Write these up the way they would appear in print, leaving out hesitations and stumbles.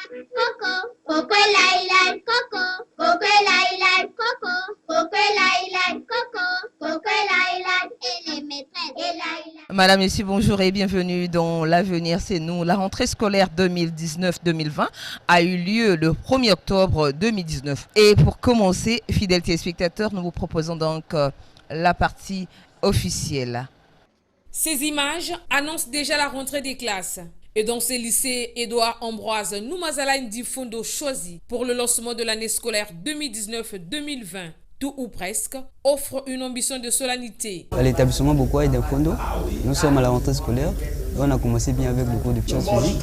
Coco, Coco Laila, Coco, Coco Laila, Coco, Coco Laila, Coco, Coco Laila, et les maîtresses, et Laila. Madame, Messieurs, bonjour et bienvenue dans L'Avenir, c'est nous. La rentrée scolaire 2019-2020 a eu lieu le 1er octobre 2019. Et pour commencer, fidèles téléspectateurs, nous vous proposons donc la partie officielle. Ces images annoncent déjà la rentrée des classes. Et dans ce lycée, Édouard Ambroise Noumazala Ndifondo choisi pour le lancement de l'année scolaire 2019-2020, tout ou presque, offre une ambition de solennité. À l'établissement Bokoa et Fondo, nous sommes à la rentrée scolaire. On a commencé bien avec le cours de sciences physiques.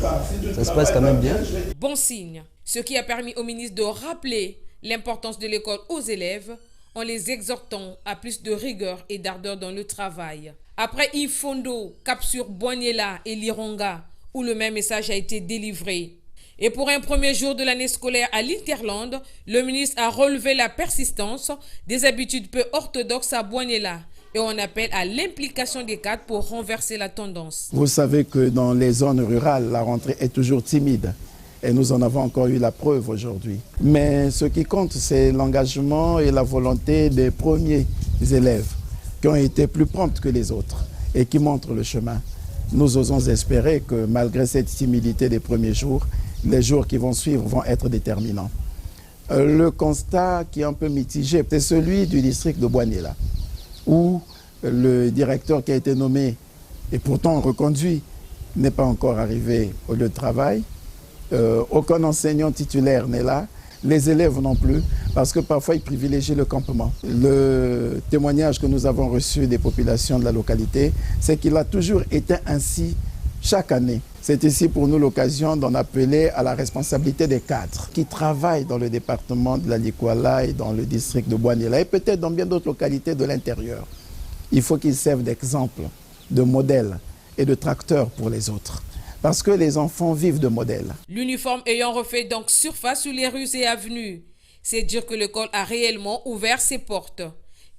Ça se passe quand même bien. Bon signe, ce qui a permis au ministre de rappeler l'importance de l'école aux élèves en les exhortant à plus de rigueur et d'ardeur dans le travail. Après Ifondo, cap sur Boignela et Lironga, où le même message a été délivré. Et pour un premier jour de l'année scolaire à l'Interland, le ministre a relevé la persistance des habitudes peu orthodoxes à Boignela et on appelle à l'implication des cadres pour renverser la tendance. Vous savez que dans les zones rurales, la rentrée est toujours timide et nous en avons encore eu la preuve aujourd'hui. Mais ce qui compte, c'est l'engagement et la volonté des premiers élèves qui ont été plus promptes que les autres et qui montrent le chemin. Nous osons espérer que malgré cette timidité des premiers jours, les jours qui vont suivre vont être déterminants. Le constat qui est un peu mitigé, c'est celui du district de Boignela, où le directeur qui a été nommé et pourtant reconduit n'est pas encore arrivé au lieu de travail. Aucun enseignant titulaire n'est là. Les élèves non plus, parce que parfois ils privilégient le campement. Le témoignage que nous avons reçu des populations de la localité, c'est qu'il a toujours été ainsi chaque année. C'est ici pour nous l'occasion d'en appeler à la responsabilité des cadres qui travaillent dans le département de la Likuala et dans le district de Boignela et peut-être dans bien d'autres localités de l'intérieur. Il faut qu'ils servent d'exemple, de modèle et de tracteur pour les autres. Parce que les enfants vivent de modèles. L'uniforme ayant refait donc surface sur les rues et avenues, c'est dire que l'école a réellement ouvert ses portes,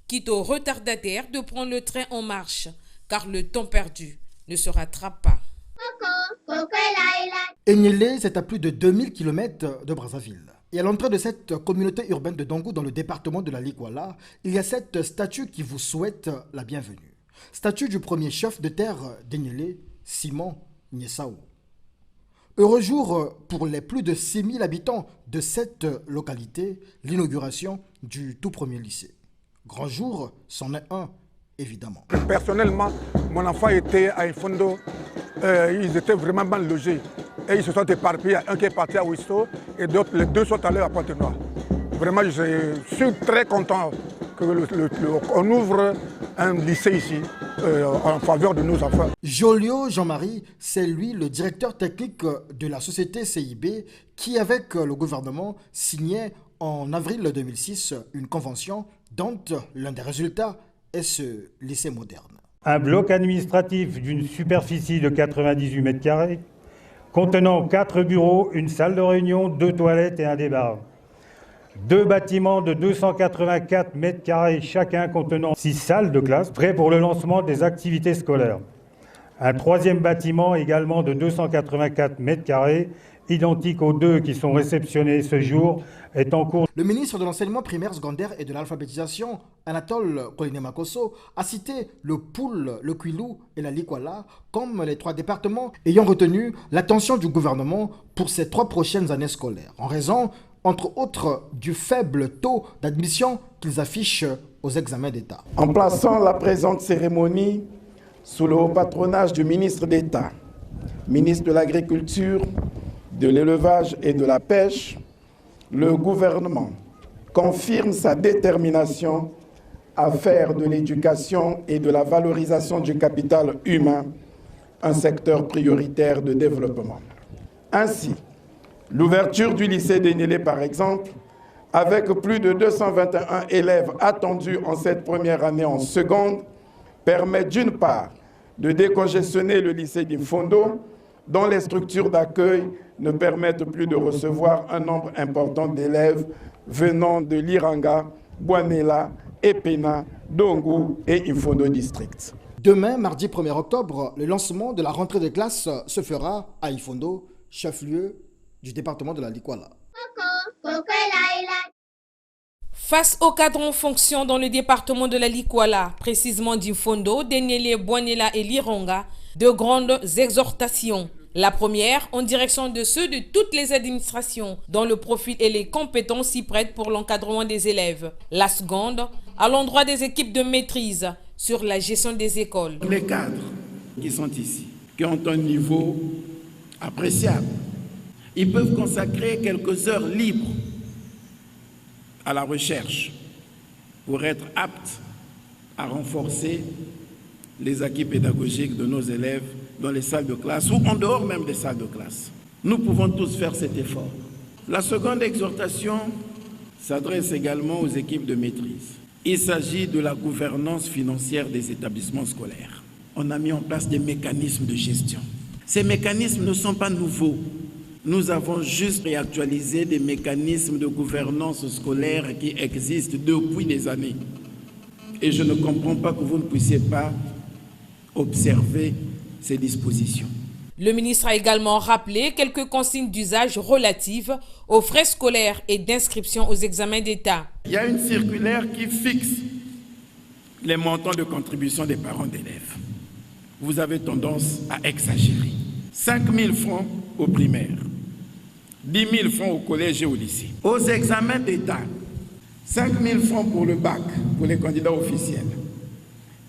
quitte aux retardataires de prendre le train en marche, car le temps perdu ne se rattrape pas. Coco, Coco Laila. Egnelé, c'est à plus de 2000 km de Brazzaville. Et à l'entrée de cette communauté urbaine de Dongou dans le département de la Likuala, il y a cette statue qui vous souhaite la bienvenue. Statue du premier chef de terre d'Egnelé, Simon Niesao. Heureux jour pour les plus de 6000 habitants de cette localité, l'inauguration du tout premier lycée. Grand jour, c'en est un, évidemment. Personnellement, mon enfant était à Ifondo, ils étaient vraiment mal logés. Et ils se sont éparpillés, un qui est parti à Ouisto et d'autres, les deux sont allés à Pointe-Noire. Vraiment, je suis très content qu'on ouvre un lycée ici en faveur de nos enfants. Jolio Jean-Marie, c'est lui le directeur technique de la société CIB qui, avec le gouvernement, signait en avril 2006 une convention dont l'un des résultats est ce lycée moderne. Un bloc administratif d'une superficie de 98 mètres carrés, contenant 4 bureaux, une salle de réunion, 2 toilettes et un débarras. 2 bâtiments de 284 mètres carrés chacun contenant 6 salles de classe, prêts pour le lancement des activités scolaires. Un 3e bâtiment également de 284 mètres carrés, identique aux 2 qui sont réceptionnés ce jour, est en cours. Le ministre de l'enseignement primaire, secondaire et de l'alphabétisation, Anatole Koliné-Makosso, a cité le Poul, le Kwilu et la Likuala comme les 3 départements ayant retenu l'attention du gouvernement pour ces 3 prochaines années scolaires, en raison entre autres du faible taux d'admission qu'ils affichent aux examens d'État. En plaçant la présente cérémonie sous le haut patronage du ministre d'État, ministre de l'Agriculture, de l'Élevage et de la Pêche, le gouvernement confirme sa détermination à faire de l'éducation et de la valorisation du capital humain un secteur prioritaire de développement. Ainsi, l'ouverture du lycée d'Egnelé, par exemple, avec plus de 221 élèves attendus en cette première année en seconde, permet d'une part de décongestionner le lycée d'Imfondo, dont les structures d'accueil ne permettent plus de recevoir un nombre important d'élèves venant de Liranga, Boignela, Epena, Dongou et Imfondo District. Demain, mardi 1er octobre, le lancement de la rentrée des classes se fera à Ifondo, chef-lieu du département de la Likwala. Face au cadre en fonction dans le département de la Likwala, précisément d'Infondo, Denele, Boanela et Lironga, de grandes exhortations. La première, en direction de ceux de toutes les administrations dont le profil et les compétences s'y prêtent pour l'encadrement des élèves. La seconde, à l'endroit des équipes de maîtrise sur la gestion des écoles. Les cadres qui sont ici, qui ont un niveau appréciable, ils peuvent consacrer quelques heures libres à la recherche pour être aptes à renforcer les acquis pédagogiques de nos élèves dans les salles de classe ou en dehors même des salles de classe. Nous pouvons tous faire cet effort. La seconde exhortation s'adresse également aux équipes de maîtrise. Il s'agit de la gouvernance financière des établissements scolaires. On a mis en place des mécanismes de gestion. Ces mécanismes ne sont pas nouveaux. Nous avons juste réactualisé des mécanismes de gouvernance scolaire qui existent depuis des années. Et je ne comprends pas que vous ne puissiez pas observer ces dispositions. Le ministre a également rappelé quelques consignes d'usage relatives aux frais scolaires et d'inscription aux examens d'État. Il y a une circulaire qui fixe les montants de contribution des parents d'élèves. Vous avez tendance à exagérer. 5 000 francs au primaire, 10 000 francs au collège et au lycée. Aux examens d'État, 5 000 francs pour le bac, pour les candidats officiels,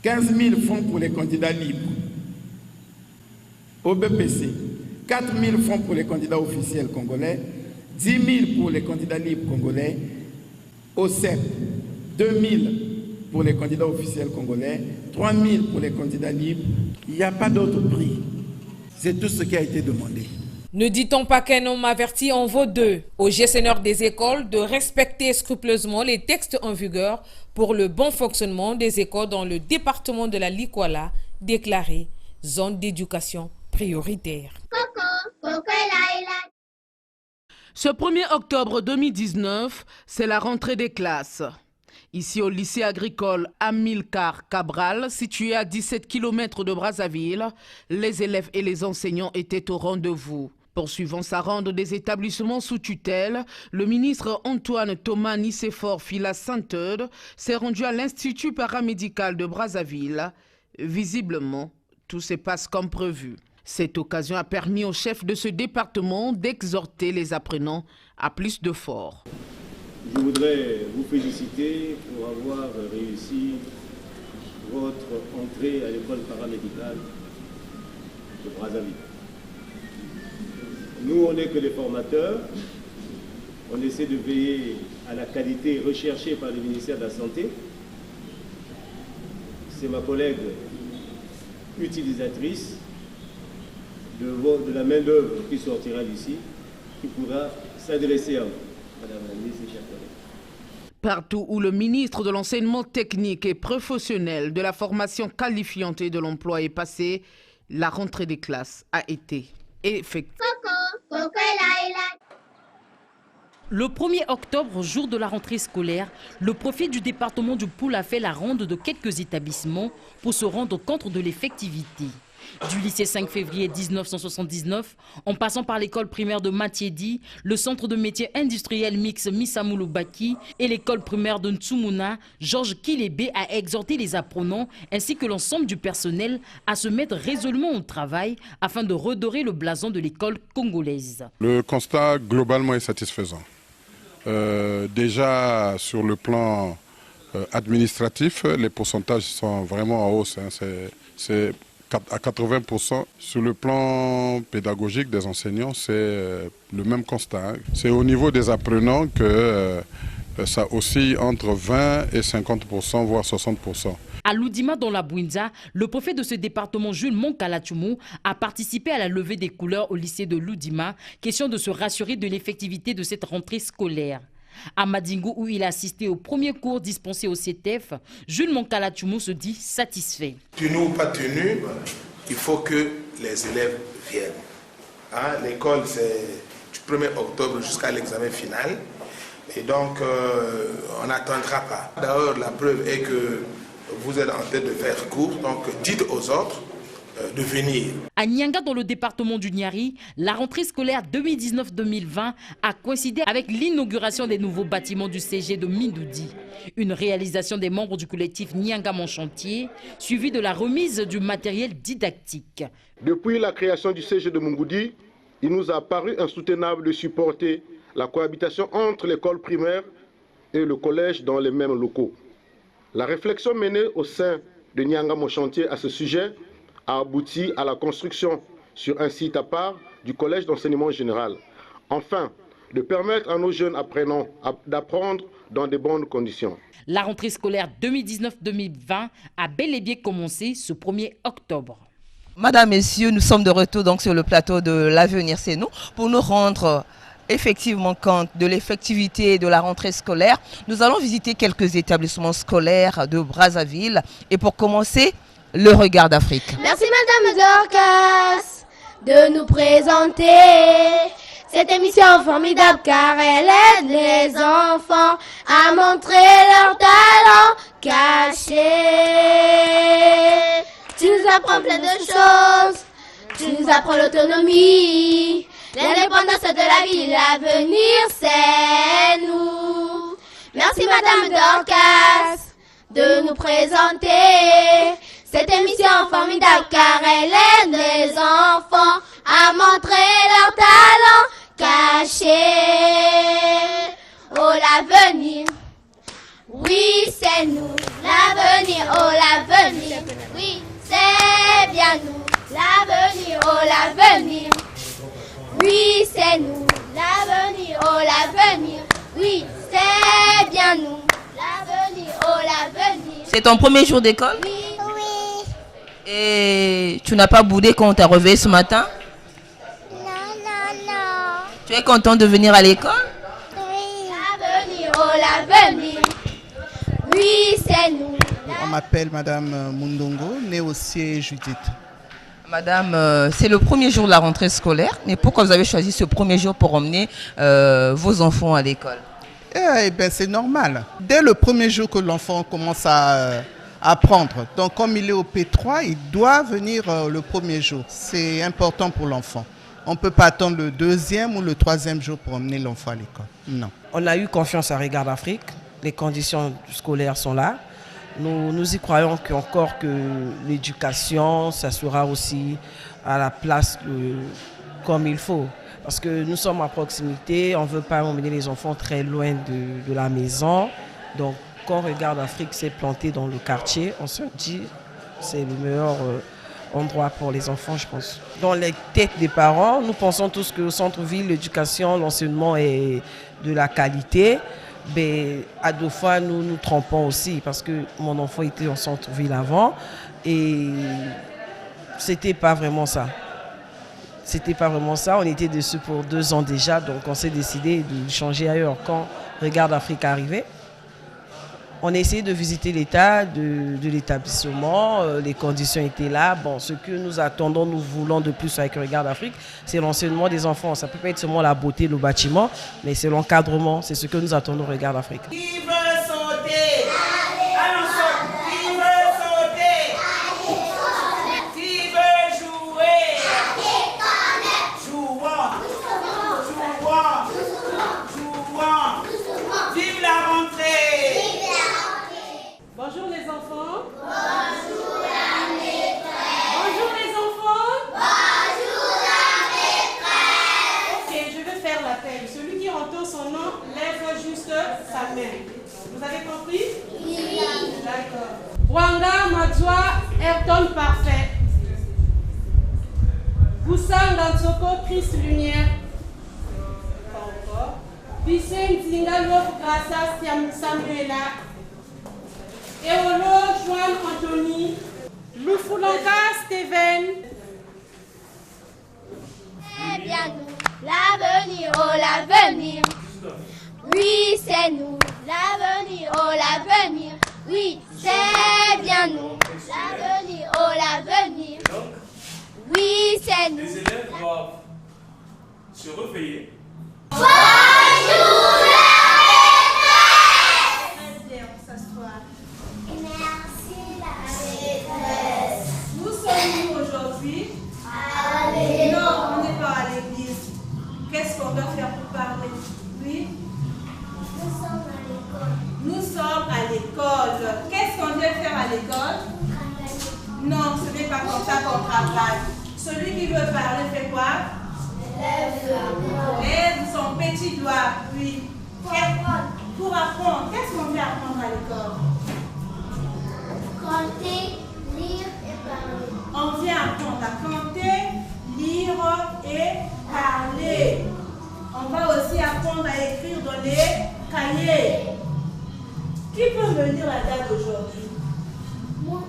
15 000 francs pour les candidats libres. Au BPC, 4 000 francs pour les candidats officiels congolais, 10 000 pour les candidats libres congolais. Au CEP, 2 000 pour les candidats officiels congolais, 3 000 pour les candidats libres. Il n'y a pas d'autre prix. C'est tout ce qui a été demandé. Ne dit-on pas qu'un homme averti en vaut deux? Aux gestionnaires des écoles de respecter scrupuleusement les textes en vigueur pour le bon fonctionnement des écoles dans le département de la Likwala, déclaré zone d'éducation prioritaire. Ce 1er octobre 2019, c'est la rentrée des classes. Ici au lycée agricole Amilcar Cabral, situé à 17 km de Brazzaville, les élèves et les enseignants étaient au rendez-vous. Poursuivant sa ronde des établissements sous tutelle, le ministre Antoine Thomas Nicéphore Fila Sainte-Eude s'est rendu à l'Institut paramédical de Brazzaville. Visiblement, tout se passe comme prévu. Cette occasion a permis au chef de ce département d'exhorter les apprenants à plus d'efforts. Je voudrais vous féliciter pour avoir réussi votre entrée à l'école paramédicale de Brazzaville. Nous, on n'est que les formateurs. On essaie de veiller à la qualité recherchée par le ministère de la Santé. C'est ma collègue utilisatrice de la main-d'œuvre qui sortira d'ici, qui pourra s'adresser à vous. Madame la ministre, chers collègues. Partout où le ministre de l'enseignement technique et professionnel, de la formation qualifiante et de l'emploi est passé, la rentrée des classes a été effective. Le 1er octobre, jour de la rentrée scolaire, le préfet du département du Poul a fait la ronde de quelques établissements pour se rendre compte de l'effectivité. Du lycée 5 février 1979, en passant par l'école primaire de Matiedi, le centre de métiers industriels mix Missamoulou-Baki et l'école primaire de Ntsumuna, Georges Kilébé a exhorté les apprenants ainsi que l'ensemble du personnel à se mettre résolument au travail afin de redorer le blason de l'école congolaise. Le constat globalement est satisfaisant. Déjà sur le plan administratif, les pourcentages sont vraiment en hausse. C'est à 80%. Sur le plan pédagogique des enseignants, c'est le même constat. C'est au niveau des apprenants que ça oscille entre 20 et 50%, voire 60%. À Loudima, dans la Bouinza, le préfet de ce département, Jules Monkalachoumou, a participé à la levée des couleurs au lycée de Loudima, question de se rassurer de l'effectivité de cette rentrée scolaire. À Madingo, où il a assisté au premier cours dispensé au CETEF, Jules Monkalachoumou se dit satisfait. Tenu ou pas tenu, il faut que les élèves viennent. L'école, c'est du 1er octobre jusqu'à l'examen final. Et donc, on n'attendra pas. D'ailleurs, la preuve est que vous êtes en train de faire cours. Donc, dites aux autres de venir. À Nyanga, dans le département du Niari, la rentrée scolaire 2019-2020 a coïncidé avec l'inauguration des nouveaux bâtiments du CG de Mindoudi. Une réalisation des membres du collectif Nyanga Mon Chantier, suivie de la remise du matériel didactique. Depuis la création du CG de Mungoudi, il nous a paru insoutenable de supporter la cohabitation entre l'école primaire et le collège dans les mêmes locaux. La réflexion menée au sein de Nyanga Mon Chantier à ce sujet a abouti à la construction sur un site à part du collège d'enseignement général. Enfin, de permettre à nos jeunes apprenants d'apprendre dans de bonnes conditions. La rentrée scolaire 2019-2020 a bel et bien commencé ce 1er octobre. Madame, Messieurs, nous sommes de retour donc sur le plateau de l'Avenir C'est Nous pour nous rendre effectivement compte de l'effectivité de la rentrée scolaire. Nous allons visiter quelques établissements scolaires de Brazzaville et pour commencer, le Regard d'Afrique. Merci Madame Dorcas de nous présenter cette émission formidable car elle aide les enfants à montrer leur talent caché. Tu nous apprends plein de choses, tu nous apprends l'autonomie, l'indépendance de la vie, l'avenir c'est nous. Merci Madame Dorcas de nous présenter cette émission formidable car elle aide les enfants à montrer leur talent caché. Oh l'avenir, oui c'est nous, l'avenir, oh l'avenir, oui c'est bien nous, l'avenir, oh l'avenir, oui c'est nous, l'avenir, oh l'avenir, oui c'est bien nous, l'avenir, oh l'avenir. C'est ton premier jour d'école? Oui. Et tu n'as pas boudé quand on t'a réveillé ce matin? Non. Tu es content de venir à l'école? Oui. L'avenir, oh l'avenir, oui c'est nous. On m'appelle Madame Mundongo, née au siège Judith. Madame, c'est le premier jour de la rentrée scolaire, mais pourquoi vous avez choisi ce premier jour pour emmener vos enfants à l'école? Eh bien, c'est normal. Dès le premier jour que l'enfant commence à apprendre, donc comme il est au P3, il doit venir le premier jour. C'est important pour l'enfant. On ne peut pas attendre le deuxième ou le troisième jour pour emmener l'enfant à l'école. Non. On a eu confiance à Regard d'Afrique. Les conditions scolaires sont là. Nous y croyons encore que l'éducation, ça sera aussi à la place comme il faut. Parce que nous sommes à proximité, on ne veut pas emmener les enfants très loin de la maison. Donc, quand Regard d'Afrique s'est planté dans le quartier, on se dit que c'est le meilleur endroit pour les enfants, je pense. Dans les têtes des parents, nous pensons tous qu'au centre-ville, l'éducation, l'enseignement est de la qualité. Mais à deux fois, nous nous trompons aussi parce que mon enfant était en centre-ville avant et c'était pas vraiment ça. C'était pas vraiment ça. On était dessus pour 2 ans déjà, donc on s'est décidé de changer ailleurs. Quand Regard d'Afrique est arrivé, on a essayé de visiter l'état de l'établissement, les conditions étaient là. Bon, ce que nous attendons, nous voulons de plus avec Regard d'Afrique, c'est l'enseignement des enfants. Ça ne peut pas être seulement la beauté, le bâtiment, mais c'est l'encadrement. C'est ce que nous attendons de Regard d'Afrique. Qui veut sauter? Allons sauter. Qui veut sauter? Qui veut jouer? Jouons. Vive la rentrée. Bonjour les enfants. Bonjour la maîtresse. Bonjour les enfants. Bonjour la maîtresse. Ok, je vais faire l'appel. Celui qui entend son nom, lève juste sa main. Vous avez compris? Oui. D'accord. Wanga Madzwa Ayrton Parfait. Boussang Gansoko Christ Lumière. Pas encore. Vicente Zingalo Grassa Samuela. Eolo Joan Anthony, Lufulanka Steven. C'est bien nous, l'avenir, oh l'avenir. Oui, c'est nous, l'avenir, oh l'avenir. Oui, c'est bien nous, l'avenir, oh l'avenir. Oui, c'est nous. Les élèves doivent se réveiller. Bonjour la maîtresse. On s'asseoir. Merci la maîtresse. Où sommes-nous aujourd'hui? qu'on travaille. Celui qui veut parler fait quoi? Lève son petit doigt. Oui. Pour apprendre. Qu'est-ce qu'on fait apprendre à l'école? Compter, lire et parler. On vient apprendre à compter, lire et parler. On va aussi apprendre à écrire dans les cahiers. Qui peut me dire la date d'aujourd'hui? Moi.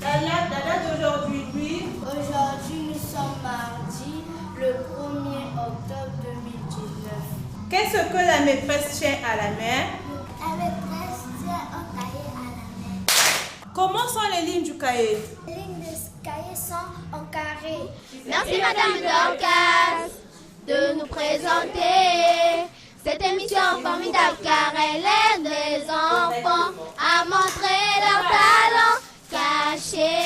La date d'aujourd'hui, oui. Aujourd'hui, nous sommes mardi, le 1er octobre 2019. Qu'est-ce que la maîtresse tient à la main? La maîtresse tient un cahier à la main. Comment sont les lignes du cahier? Les lignes du cahier sont en carré. Merci Madame Dorcas de nous présenter cette émission formidable car elle aide les enfants à montrer leur talent caché.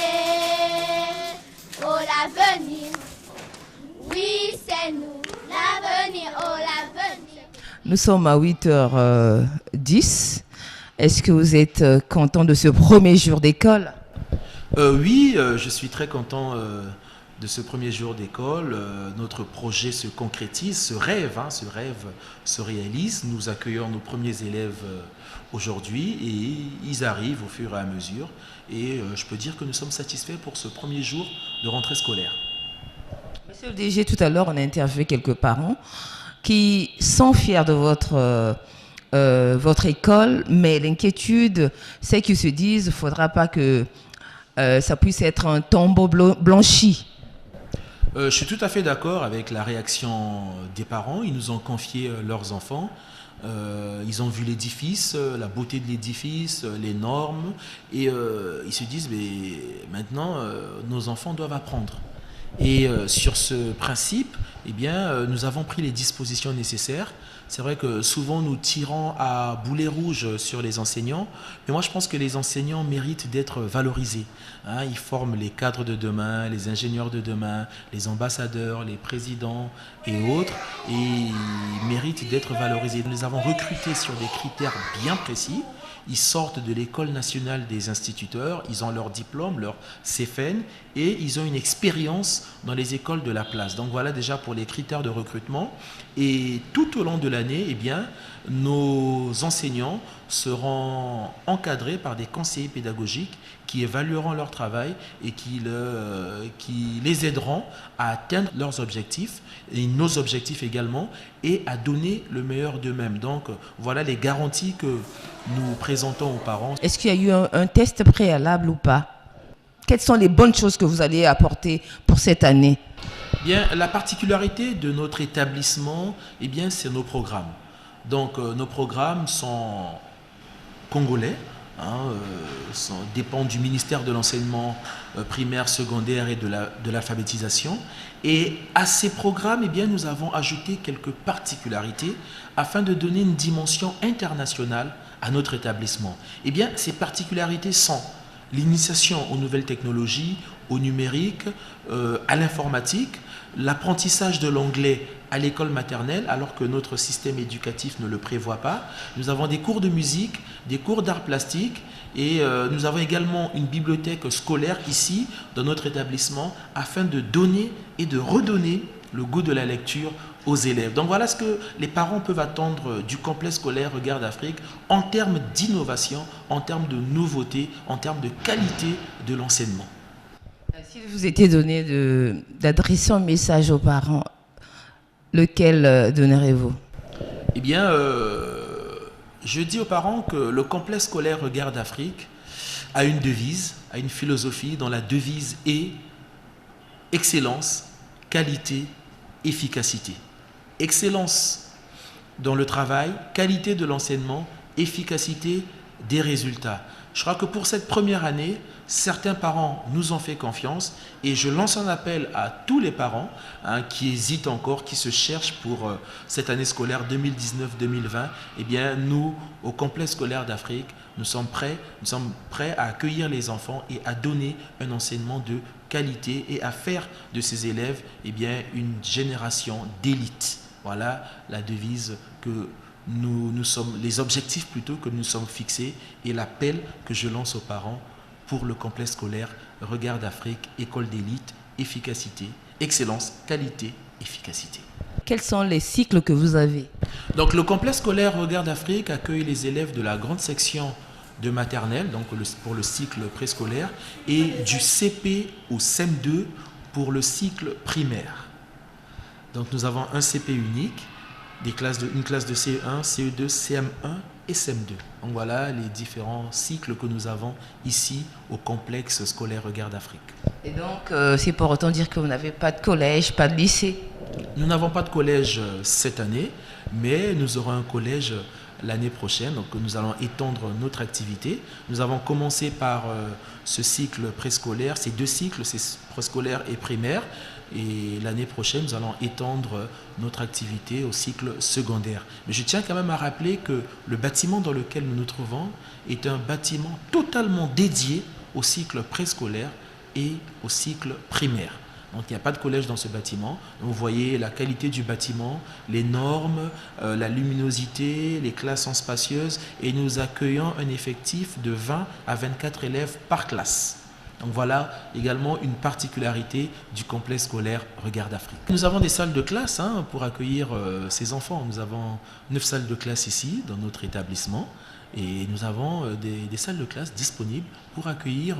Oh l'avenir, oui c'est nous, l'avenir, oh l'avenir. Nous sommes à 8h10. Est-ce que vous êtes content de ce premier jour d'école? Oui, je suis très content de ce premier jour d'école. Notre projet se concrétise, ce rêve se réalise. Nous accueillons nos premiers élèves aujourd'hui et ils arrivent au fur et à mesure. Et je peux dire que nous sommes satisfaits pour ce premier jour de rentrée scolaire. Monsieur le DG, tout à l'heure, on a interviewé quelques parents qui sont fiers de votre école, mais l'inquiétude, c'est qu'ils se disent qu'il ne faudra pas que ça puisse être un tombeau blanchi. Je suis tout à fait d'accord avec la réaction des parents. Ils nous ont confié leurs enfants. Ils ont vu l'édifice, la beauté de l'édifice, les normes. Et ils se disent, mais maintenant, nos enfants doivent apprendre. Et sur ce principe, eh bien, nous avons pris les dispositions nécessaires. C'est vrai que souvent nous tirons à boulet rouge sur les enseignants, mais moi je pense que les enseignants méritent d'être valorisés. Ils forment les cadres de demain, les ingénieurs de demain, les ambassadeurs, les présidents et autres, et ils méritent d'être valorisés. Nous les avons recrutés sur des critères bien précis. Ils sortent de l'École nationale des instituteurs, ils ont leur diplôme, leur CFN, et ils ont une expérience dans les écoles de la place. Donc voilà déjà pour les critères de recrutement. Et tout au long de l'année, eh bien, nos enseignants seront encadrés par des conseillers pédagogiques qui évalueront leur travail et qui les aideront à atteindre leurs objectifs et nos objectifs également et à donner le meilleur d'eux-mêmes. Donc voilà les garanties que nous présentons aux parents. Est-ce qu'il y a eu un test préalable ou pas? Quelles sont les bonnes choses que vous allez apporter pour cette année? Bien, la particularité de notre établissement, eh bien, c'est nos programmes. Donc nos programmes sont congolais, dépendent du ministère de l'enseignement primaire, secondaire et de l'alphabétisation. Et à ces programmes, eh bien, nous avons ajouté quelques particularités afin de donner une dimension internationale à notre établissement. Eh bien, ces particularités sont l'initiation aux nouvelles technologies, au numérique, à l'informatique, l'apprentissage de l'anglais à l'école maternelle, alors que notre système éducatif ne le prévoit pas. Nous avons des cours de musique, des cours d'art plastique, et nous avons également une bibliothèque scolaire ici, dans notre établissement, afin de donner et de redonner le goût de la lecture aux élèves. Donc voilà ce que les parents peuvent attendre du complexe scolaire Regard d'Afrique en termes d'innovation, en termes de nouveauté, en termes de qualité de l'enseignement. Si vous étiez donné d'adresser un message aux parents, lequel donnerez-vous? Eh bien, je dis aux parents que le complexe scolaire Regard d'Afrique a une devise, a une philosophie dont la devise est excellence, qualité, efficacité. Excellence dans le travail, qualité de l'enseignement, efficacité des résultats. Je crois que pour cette première année, certains parents nous ont fait confiance et je lance un appel à tous les parents qui hésitent encore, qui se cherchent pour cette année scolaire 2019-2020. Eh bien, nous, au complexe scolaire d'Afrique, nous sommes prêts à accueillir les enfants et à donner un enseignement de qualité et à faire de ces élèves eh bien, une génération d'élite. Voilà la devise que nous sommes, les objectifs plutôt que nous sommes fixés et l'appel que je lance aux parents pour le complexe scolaire Regard d'Afrique, école d'élite, efficacité, excellence, qualité, efficacité. Quels sont les cycles que vous avez? Donc le complexe scolaire Regard d'Afrique accueille les élèves de la grande section de maternelle, donc pour le cycle préscolaire, et du CP au CM2 pour le cycle primaire. Donc nous avons un CP unique, une classe de CE1, CE2, CM1 et CM2. Donc voilà les différents cycles que nous avons ici au complexe scolaire Regard d'Afrique. Et donc c'est pour autant dire que vous n'avez pas de collège, pas de lycée? Nous n'avons pas de collège cette année, mais nous aurons un collège l'année prochaine, donc nous allons étendre notre activité. Nous avons commencé par ce cycle préscolaire, ces deux cycles, c'est préscolaire et primaire, et l'année prochaine nous allons étendre notre activité au cycle secondaire. Mais je tiens quand même à rappeler que le bâtiment dans lequel nous nous trouvons est un bâtiment totalement dédié au cycle préscolaire et au cycle primaire. Donc il n'y a pas de collège dans ce bâtiment. Vous voyez la qualité du bâtiment, les normes, la luminosité, les classes sont spacieuses et nous accueillons un effectif de 20 à 24 élèves par classe. Donc voilà également une particularité du complexe scolaire Regard d'Afrique. Nous avons des salles de classe pour accueillir ces enfants. Nous avons 9 salles de classe ici dans notre établissement. Et nous avons des salles de classe disponibles pour accueillir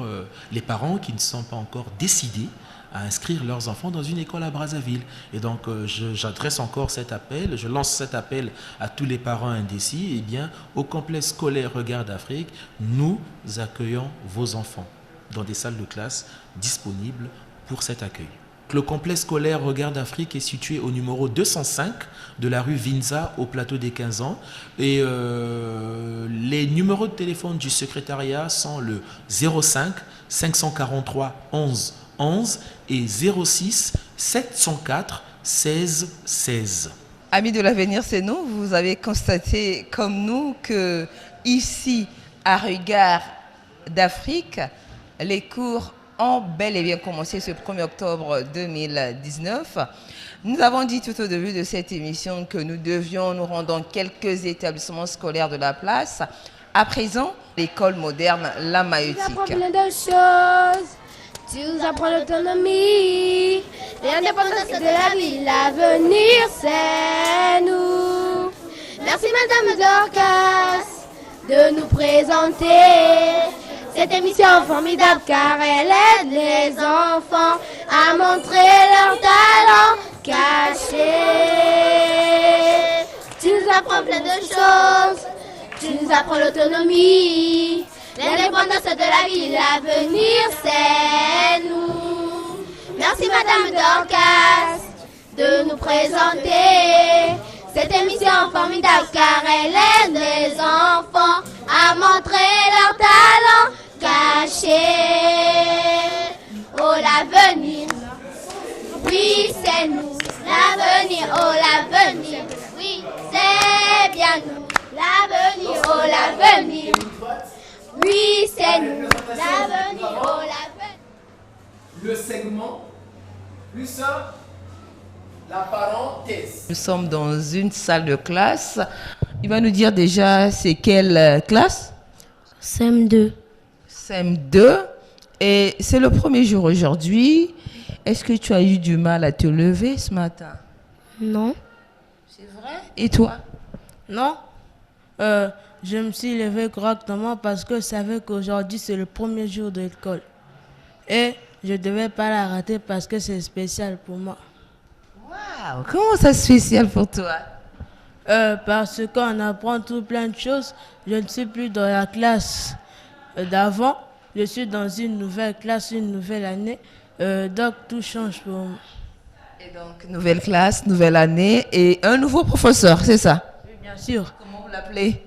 les parents qui ne sont pas encore décidés à inscrire leurs enfants dans une école à Brazzaville. Et donc j'adresse encore cet appel, je lance cet appel à tous les parents indécis. Eh bien, au complexe scolaire Regard d'Afrique, nous accueillons vos enfants dans des salles de classe disponibles pour cet accueil. Le complexe scolaire Regard d'Afrique est situé au numéro 205 de la rue Vinza au plateau des 15 ans. Et les numéros de téléphone du secrétariat sont le 05 543 11 11 et 06 704 16 16. Amis de l'avenir, c'est nous. Vous avez constaté comme nous que ici, à Regard d'Afrique, les cours ont bel et bien commencé ce 1er octobre 2019. Nous avons dit tout au début de cette émission que nous devions nous rendre dans quelques établissements scolaires de la place. À présent, l'école moderne La Maïeutique. Tu apprends plein de choses, tu nous apprends l'autonomie, l'indépendance de la vie, l'avenir c'est nous. Merci Madame Dorcas de nous présenter cette émission formidable car elle aide les enfants à montrer leur talent caché. Tu nous apprends plein de choses, tu nous apprends l'autonomie, l'indépendance de la vie, l'avenir c'est nous. Merci Madame Dorcas de nous présenter cette émission formidable car elle aide les enfants à montrer leur talent caché. Oh l'avenir, oui c'est nous. L'avenir, oh l'avenir, oui c'est bien nous. L'avenir, oh l'avenir, oui c'est nous. L'avenir, oh l'avenir. Le segment plus la parenthèse. Nous sommes dans une salle de classe. Il va nous dire déjà c'est quelle classe? CM2. CM2. Et c'est le premier jour aujourd'hui. Est-ce que tu as eu du mal à te lever ce matin? Non. C'est vrai? Et toi? Non. Je me suis levé correctement parce que je savais qu'aujourd'hui c'est le premier jour de l'école. Et je ne devais pas la rater parce que c'est spécial pour moi. Waouh! Comment ça spécial pour toi? Parce qu'on apprend tout plein de choses. Je ne suis plus dans la classe d'avant. Je suis dans une nouvelle classe, une nouvelle année. Donc tout change pour moi. Et donc nouvelle classe, nouvelle année et un nouveau professeur, c'est ça? Oui, bien sûr. Comment vous l'appelez?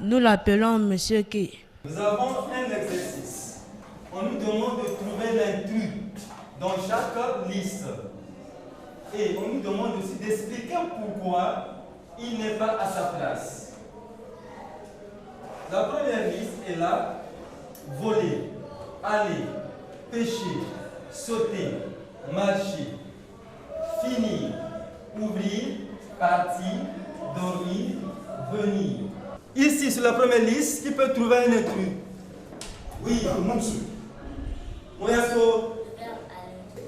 Nous l'appelons Monsieur Key. Nous avons un exercice. On nous demande de trouver l'intrus dans chaque liste. Et on nous demande aussi d'expliquer pourquoi il n'est pas à sa place. La première liste est là: voler, aller, pêcher, sauter, marcher, finir, ouvrir, partir, dormir, venir. Ici, sur la première liste, qui peut trouver un intrus? Oui, Moyasko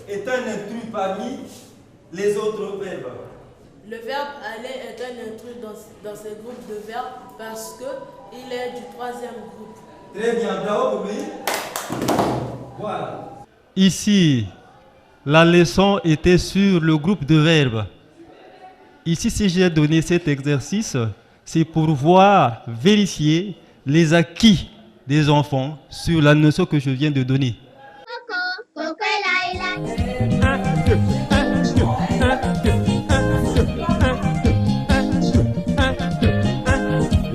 est un intrus parmi les autres verbes. Le verbe aller est un intrus dans ce groupe de verbes parce qu'il est du troisième groupe. Très bien, bravo pour lui. Voilà. Ici, la leçon était sur le groupe de verbes. Ici, si j'ai donné cet exercice, c'est pour vérifier les acquis des enfants sur la notion que je viens de donner.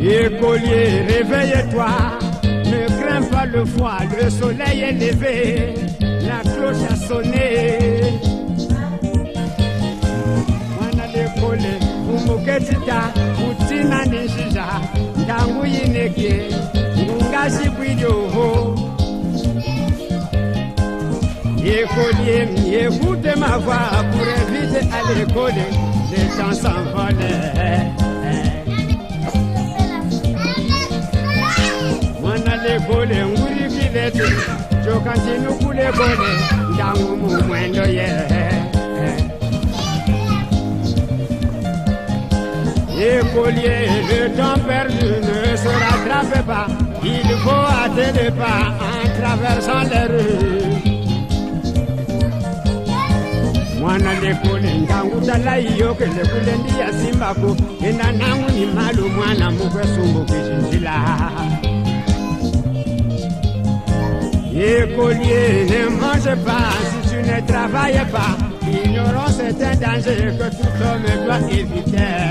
Écolier, réveille-toi, ne crains pas le froid, le soleil est levé, la cloche a sonné. Mwana l'école, umuketita, utina nishija, ndangu yineke, ngungashi bwidyo. Écolier, écoute ma voix pour éviter à l'école, les temps s'envolent. L'école, nguri kiletu, chokantinu kule kole, ndangu mumwendo ye. Écolier, le temps perdu ne se rattrape pas, il faut hâter le pas en traversant les rues. Mwana l'école, ndangu talai yoke le kule ndiya simbako, ena nangu ni malu mwana mukwe sumbu kishinjila. Écolier, ne mange pas si tu ne travailles pas. L'ignorance est un danger que tout homme doit éviter.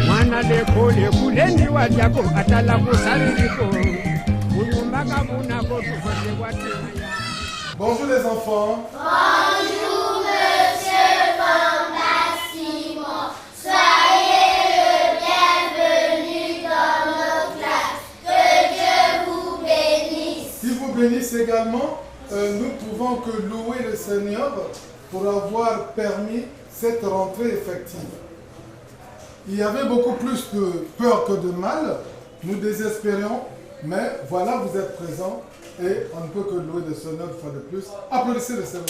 Mwana l'école, kuleni wadiako, atala kusaririko. Unumbaka munako tufote watia. Bonjour les enfants. Bonjour Monsieur Fantassimo. Soyez le bienvenu dans nos classes. Que Dieu vous bénisse. Qui vous bénisse également, nous pouvons que louer le Seigneur pour avoir permis cette rentrée effective. Il y avait beaucoup plus de peur que de mal. Nous désespérions, mais voilà, vous êtes présents et on ne peut que louer le Seigneur une fois de plus. Applaudissez le Seigneur.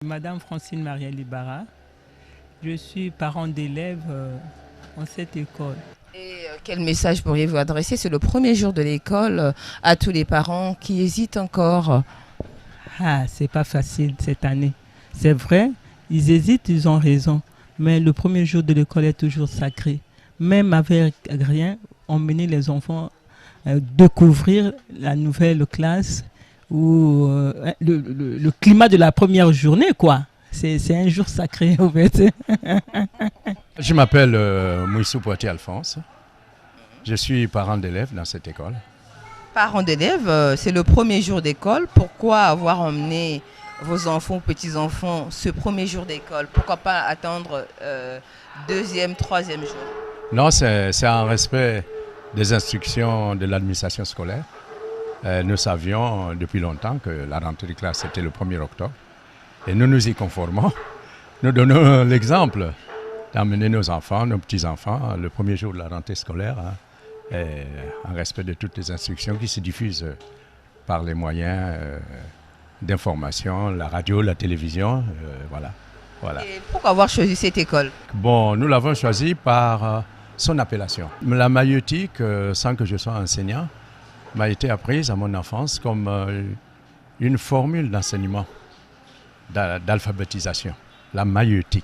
Madame Francine Maria Libara, je suis parent d'élèves en cette école. Et quel message pourriez-vous adresser? C'est le premier jour de l'école à tous les parents qui hésitent encore. Ah, c'est pas facile cette année. C'est vrai, ils hésitent, ils ont raison. Mais le premier jour de l'école est toujours sacré. Même avec rien, emmener les enfants découvrir la nouvelle classe ou le climat de la première journée, quoi. C'est un jour sacré, en fait. Je m'appelle Mouissou Poitier Alphonse. Je suis parent d'élèves dans cette école. Parents d'élèves, c'est le premier jour d'école. Pourquoi avoir emmené vos enfants, petits-enfants, ce premier jour d'école? Pourquoi pas attendre deuxième, troisième jour? Non, c'est en respect des instructions de l'administration scolaire. Nous savions depuis longtemps que la rentrée de classe était le 1er octobre. Et nous nous y conformons. Nous donnons l'exemple d'emmener nos enfants, nos petits-enfants, le premier jour de la rentrée scolaire, en respect de toutes les instructions qui se diffusent par les moyens d'information, la radio, la télévision, voilà. Et pourquoi avoir choisi cette école? Bon, nous l'avons choisi par son appellation. La maïeutique, sans que je sois enseignant, m'a été apprise à mon enfance comme une formule d'enseignement, d'alphabétisation. La maïeutique,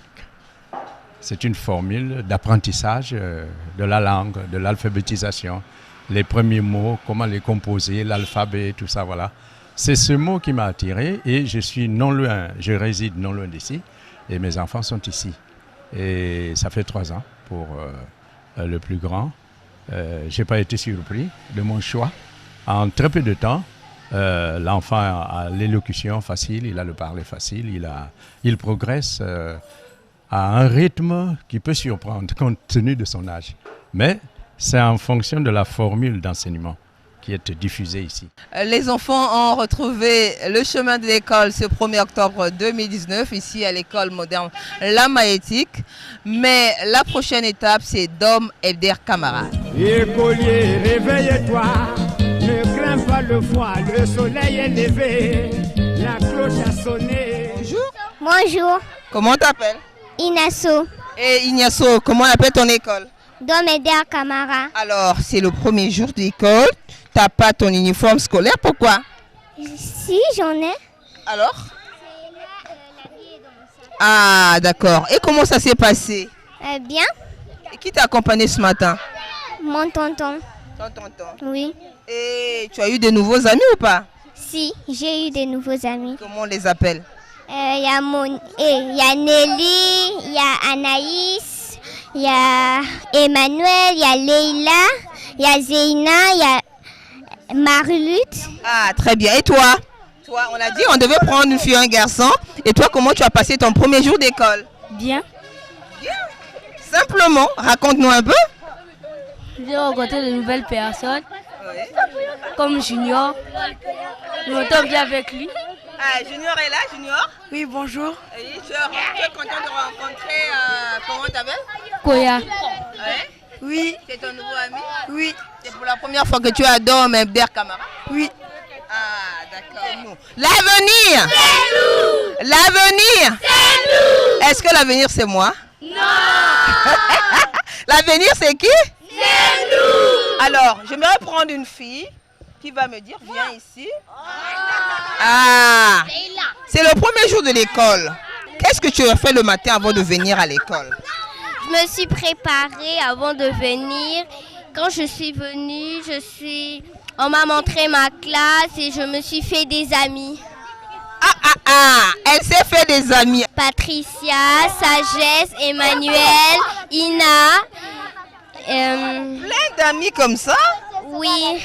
c'est une formule d'apprentissage de la langue, de l'alphabétisation. Les premiers mots, comment les composer, l'alphabet, tout ça, voilà. C'est ce mot qui m'a attiré et je suis non loin, je réside non loin d'ici et mes enfants sont ici. Et ça fait 3 ans pour le plus grand. Je n'ai pas été surpris de mon choix. En très peu de temps, l'enfant a l'élocution facile, il a le parler facile, il progresse à un rythme qui peut surprendre compte tenu de son âge. Mais c'est en fonction de la formule d'enseignement qui est diffusée ici. Les enfants ont retrouvé le chemin de l'école ce 1er octobre 2019 ici à l'école moderne La Maïtique. Mais la prochaine étape, c'est Dom Ebder Camara. Écolier, réveille-toi, ne crains pas le froid, le soleil est levé, la cloche a sonné. Bonjour. Bonjour. Comment t'appelles? Inasso. Et Ignacio, comment on appelle ton école? Dom Ebder Camara. Alors, c'est le premier jour d'école. T'as pas ton uniforme scolaire, pourquoi? Si, j'en ai. Alors? Ah, d'accord. Et comment ça s'est passé? Bien. Et qui t'a accompagné ce matin? Mon tonton. Ton tonton? Oui. Et tu as eu de nouveaux amis ou pas? Si, j'ai eu des nouveaux amis. Comment on les appelle? Il y a Nelly, il y a Anaïs, il y a Emmanuel, il y a Leïla, il y a Zeina, il y a Marie-Lutte. Ah, très bien. Et toi? Toi, on a dit on devait prendre une fille et un garçon. Et toi, comment tu as passé ton premier jour d'école? Bien. Bien. Simplement, raconte-nous un peu. J'ai rencontré de nouvelles personnes, comme Junior. Je m'entends bien avec lui. Ah, Junior est là, Junior? Oui, bonjour. Et tu es content de rencontrer, comment tu t'appelles? Koya. Ouais? Oui. C'est ton nouveau ami? Oui. C'est pour la première fois que tu as Dom Ebder Camara? Oui. Ah, d'accord. L'avenir! C'est nous! L'avenir! C'est nous! Est-ce que l'avenir c'est moi? Non! L'avenir c'est qui? C'est nous! Alors, j'aimerais prendre une fille qui va me dire, viens ici. Ah! C'est le premier jour de l'école. Qu'est-ce que tu as fait le matin avant de venir à l'école? Je me suis préparée avant de venir. Quand je suis venue, on m'a montré ma classe et je me suis fait des amis. Elle s'est fait des amis. Patricia, Sagesse, Emmanuel, Ina. Plein d'amis comme ça? Oui.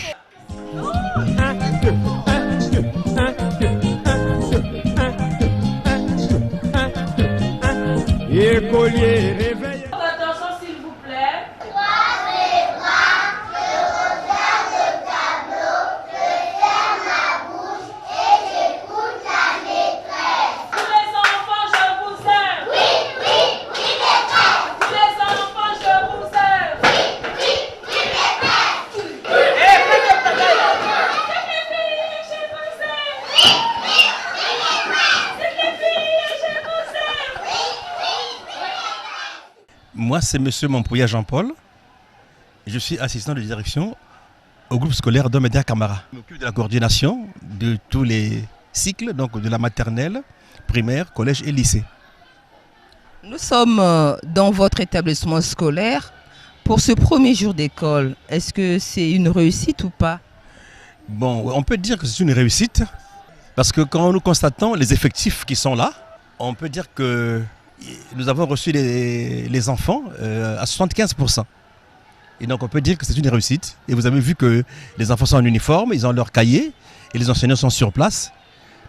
Écolier, réveille. Attention s'il vous plaît. Croise les bras, je regarde le tableau, je ferme ma bouche et j'écoute la maîtresse. Tous les enfants, je vous aime. Oui, maîtresse. Tous les enfants, je vous aime. Oui, maîtresse. Moi, c'est Monsieur Montpouillat Jean-Paul. Je suis assistant de direction au groupe scolaire Dom Ebder Camara. Je m'occupe de la coordination de tous les cycles, donc de la maternelle, primaire, collège et lycée. Nous sommes dans votre établissement scolaire. Pour ce premier jour d'école, est-ce que c'est une réussite ou pas? Bon, on peut dire que c'est une réussite parce que quand nous constatons les effectifs qui sont là, on peut dire que nous avons reçu les enfants à 75%. Et donc on peut dire que c'est une réussite. Et vous avez vu que les enfants sont en uniforme, ils ont leur cahier et les enseignants sont sur place.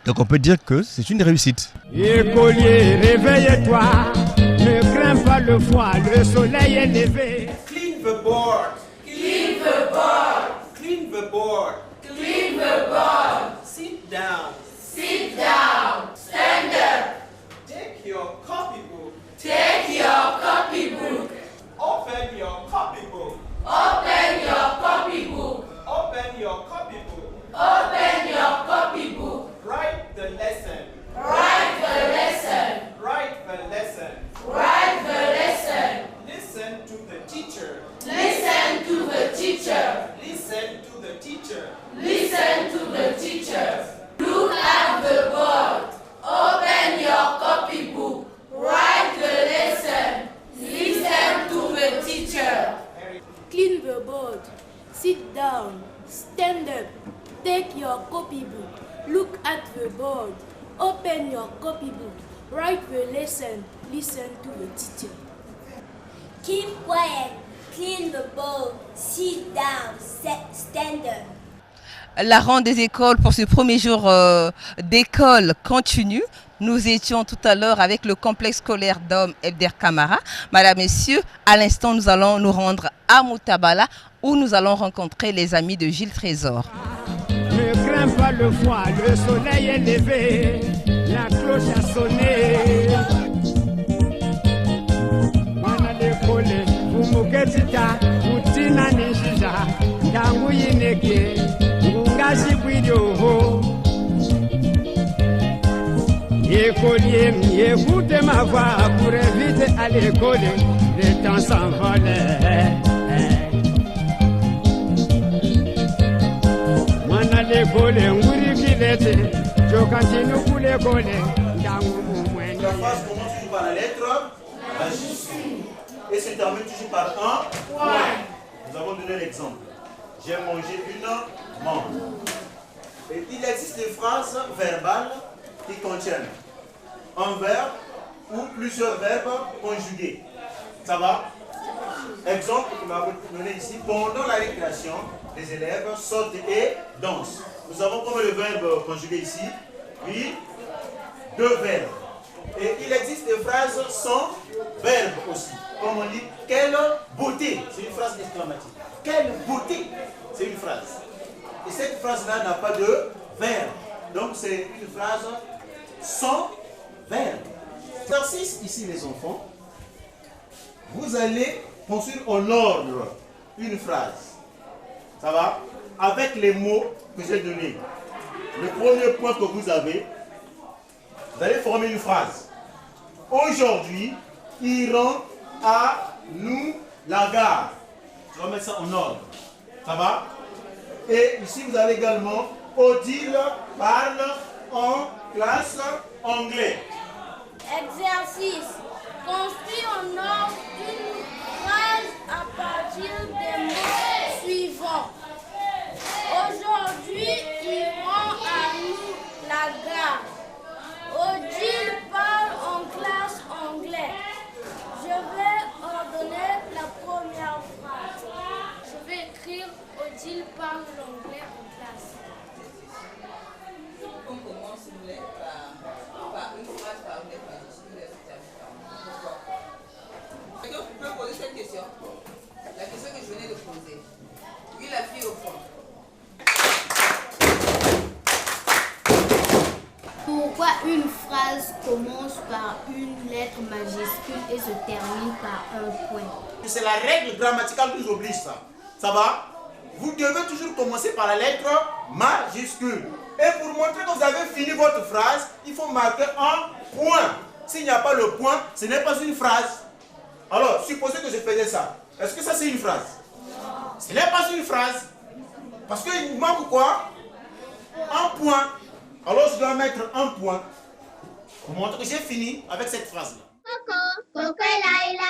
Donc on peut dire que c'est une réussite. Écolier, réveille-toi, ne crains pas le froid, le soleil est levé. Clean the board. Clean the board. Clean the board. Clean the board. Sit down. Sit down. Stand up. Take your copybook. Take your copybook. Open your copybook. Open your copybook. Open your copybook. Open your copybook. Write the lesson. Write the lesson. Write the lesson. Write the lesson. Listen to the teacher. Listen to the teacher. Listen to the teacher. Listen to the teacher. Look at the board. Open your copybook. Write the lesson. Listen to the teacher. Clean the board. Sit down. Stand up. Take your copybook. Look at the board. Open your copybook. Write the lesson. Listen to the teacher. Keep quiet. Clean the board. Sit down. Stand up. La ronde des écoles pour ce premier jour d'école continue. Nous étions tout à l'heure avec le complexe scolaire Dom Ebder Camara. Madame, Messieurs, à l'instant, nous allons nous rendre à Moutabala où nous allons rencontrer les amis de Gilles Trésor. Ne crains pas le froid, le soleil est levé, la cloche a sonné. Wana lekole, umuketita, utina nishiza, ndangu yineke, ngungashi kwidoho. Écolier, écoutez ma voix pour éviter à l'école, le temps s'envole. Mwana l'école, ngurikilete, je continue pour l'école. La phrase commence toujours par la lettre majuscule et se termine toujours par un point. Nous avons donné l'exemple. J'ai mangé une mangue. Et il existe des phrases verbales qui contiennent un verbe ou plusieurs verbes conjugués. Ça va? Exemple que nous avons donné ici, pendant la récréation, les élèves sautent et dansent. Nous avons comme le verbe conjugué ici, oui, 2 verbes. Et il existe des phrases sans verbe aussi. Comme on dit, quelle beauté, c'est une phrase exclamative. Quelle beauté, c'est une phrase. Et cette phrase-là n'a pas de verbe. Donc c'est une phrase sans verbe. Exercice ici les enfants. Vous allez construire en ordre une phrase. Ça va? Avec les mots que j'ai donnés. Le premier point que vous avez, vous allez former une phrase. Aujourd'hui, iront à nous la gare. Je vais mettre ça en ordre. Ça va? Et ici, vous avez également Odile parle en classe anglais. Exercice. Construis en ordre une phrase à partir des mots suivants. Aujourd'hui, iront à nous la gare. Odile parle en classe anglais. Je vais ordonner la première phrase. Je vais écrire Odile parle l'anglais en classe. On commence par une phrase par une majuscule et se termine par pourquoi? Est-ce que vous pouvez poser cette question? La question que je venais de poser. Oui, la fille au fond. Pourquoi une phrase commence par une lettre majuscule et se termine par un point? C'est la règle grammaticale qui nous oblige ça. Ça va? Vous devez toujours commencer par la lettre majuscule. Et pour montrer que vous avez fini votre phrase, il faut marquer un point. S'il n'y a pas le point, ce n'est pas une phrase. Alors, supposez que je faisais ça. Est-ce que ça c'est une phrase? Non. Ce n'est pas une phrase. Parce qu'il manque quoi? Un point. Alors je dois mettre un point pour montrer que j'ai fini avec cette phrase-là. Coco, Coco est là, il est là.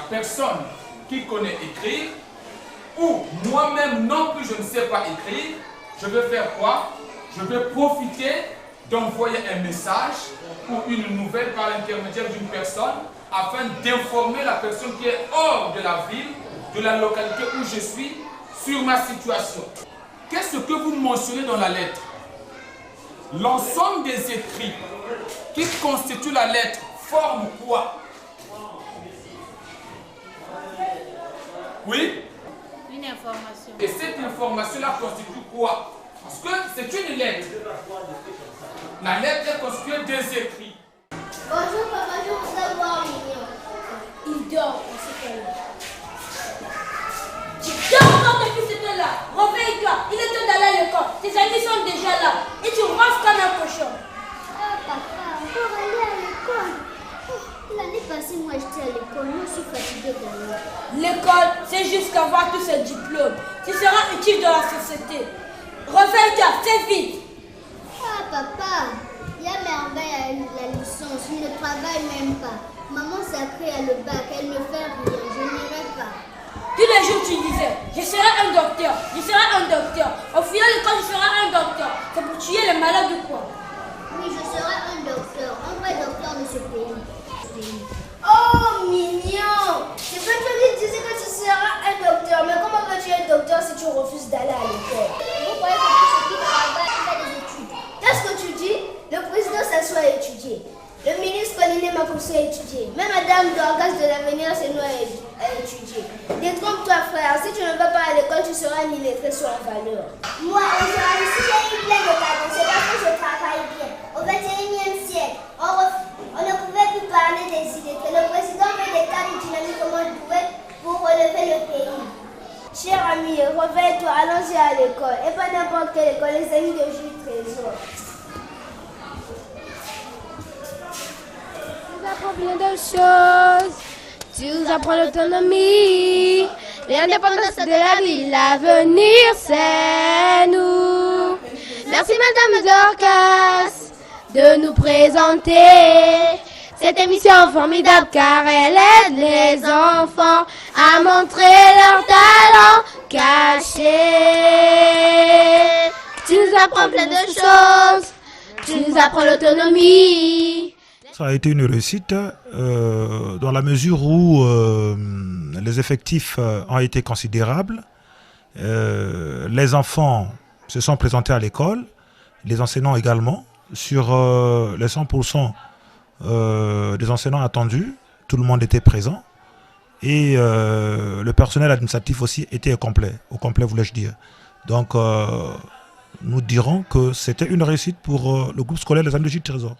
Personne qui connaît écrire, ou moi-même non plus je ne sais pas écrire, je vais faire quoi? Je vais profiter d'envoyer un message ou une nouvelle par l'intermédiaire d'une personne afin d'informer la personne qui est hors de la ville, de la localité où je suis, sur ma situation. Qu'est-ce que vous mentionnez dans la lettre? L'ensemble des écrits qui constituent la lettre forment quoi? Oui? Une information. Et cette information-là constitue quoi? Parce que c'est une lettre. La lettre est constituée des écrits. Bonjour papa, je voudrais voir Mignon. Il dort dans ce cas-là. Tu dors encore depuis cette heure-là. Réveille-toi, il est temps d'aller à l'école. Tes amis sont déjà là. Et tu ronfles comme un cochon. Ah papa, encore aller à l'école. L'année passée, moi j'étais à l'école, moi je suis fatiguée d'aller. L'école, c'est juste qu'avoir tous ces diplômes. Tu seras utile dans la société. Réveille-toi, fais vite. Ah papa, il y a merveille à la licence, je ne travaille même pas. Maman sacrée à le bac, elle ne fait rien, je n'irai pas. Tous les jours tu disais, je serai un docteur, je serai un docteur. Au final, quand je serai un docteur, c'est pour tuer les malades ou quoi? Oui, je serai un docteur, un vrai docteur de ce pays. Oh, mignon! C'est pas toi qui disais que tu seras un docteur, mais comment veux-tu être docteur si tu refuses d'aller à l'école? Vous croyez que tout ce qui travaille fait des études? Qu'est-ce que tu dis? Le président s'assoit à étudier. Le ministre Collinet m'a poussé à étudier. Même Madame Dorcas de l'avenir c'est nous à étudier. Détrompe-toi frère, si tu ne vas pas à l'école, tu seras un illettré soit en valeur. Moi, aujourd'hui, si j'ai eu plein de cadeaux, c'est parce que je travaille bien. Au 21e siècle, on ne pouvait plus parler des illettrés. Le président fait des cas de dynamique comme on le pouvait pour relever le pays. Cher ami, réveille-toi, allons-y à l'école. Et pas n'importe quelle école, les amis de Jules Trésor. Tu apprends plein de choses, tu nous apprends l'autonomie, l'indépendance de la vie, l'avenir c'est nous. Merci Madame Dorcas de nous présenter cette émission formidable car elle aide les enfants à montrer leur talent caché. Tu nous apprends plein de choses, tu nous apprends l'autonomie. Ça a été une réussite dans la mesure où les effectifs ont été considérables. Les enfants se sont présentés à l'école, les enseignants également. Sur les 100% des enseignants attendus, tout le monde était présent. Et le personnel administratif aussi était au complet voulais-je dire. Donc nous dirons que c'était une réussite pour le groupe scolaire des Amis de Jules Trésor.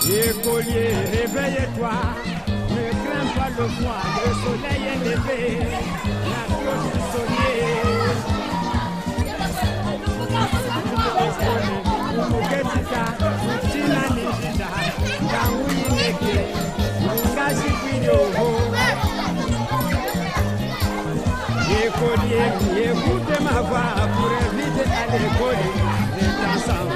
Écolier, réveille-toi, ne crains pas le froid, le soleil est levé, la cloche est sonnée. Umuketika, Tina Nijida, Gaoui Neke, Ngazi Pidoho. Écolier, écoutez ma voix pour éviter à l'école, les temps s'en vont.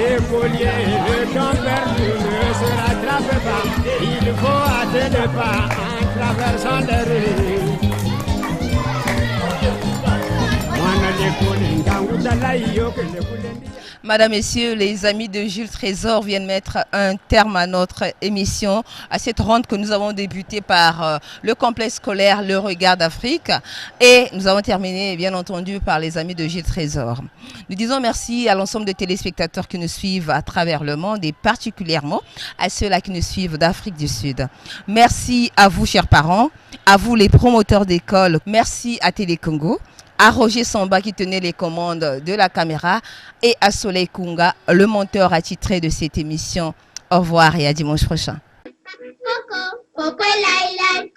Écolier, le temps perdu ne se rattrape pas. Il faut hâter le pas en traversant les rues. Madame, Messieurs, les amis de Jules Trésor viennent mettre un terme à notre émission, à cette ronde que nous avons débutée par le complexe scolaire Le Regard d'Afrique et nous avons terminé bien entendu par les amis de Jules Trésor. Nous disons merci à l'ensemble des téléspectateurs qui nous suivent à travers le monde et particulièrement à ceux-là qui nous suivent d'Afrique du Sud. Merci à vous chers parents, à vous les promoteurs d'école, merci à Télé Congo, à Roger Samba qui tenait les commandes de la caméra et à Soleil Kunga, le monteur attitré de cette émission. Au revoir et à dimanche prochain. Coco, Coco, Laila.